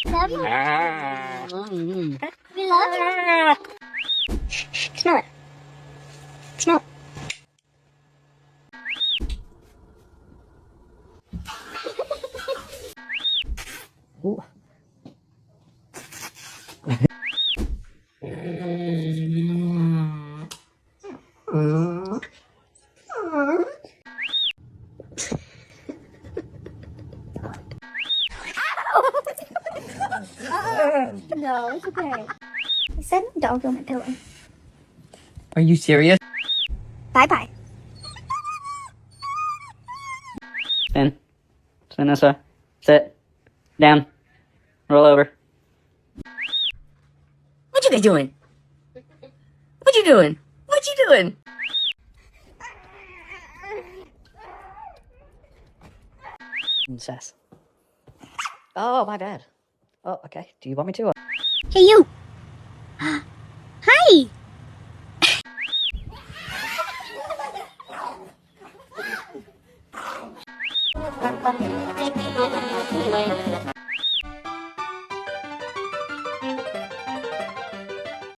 Love you. We love you. Smell it. Smell it. Ooh. No, it's okay. I said don't on my pillow. Are you serious? Bye-bye. Spin. Spin this way. Sit. Down. Roll over. What you guys doing? What you doing? What you doing? Princess. Oh, my bad. Oh, okay. Do you want me to? Hey, you. Hi.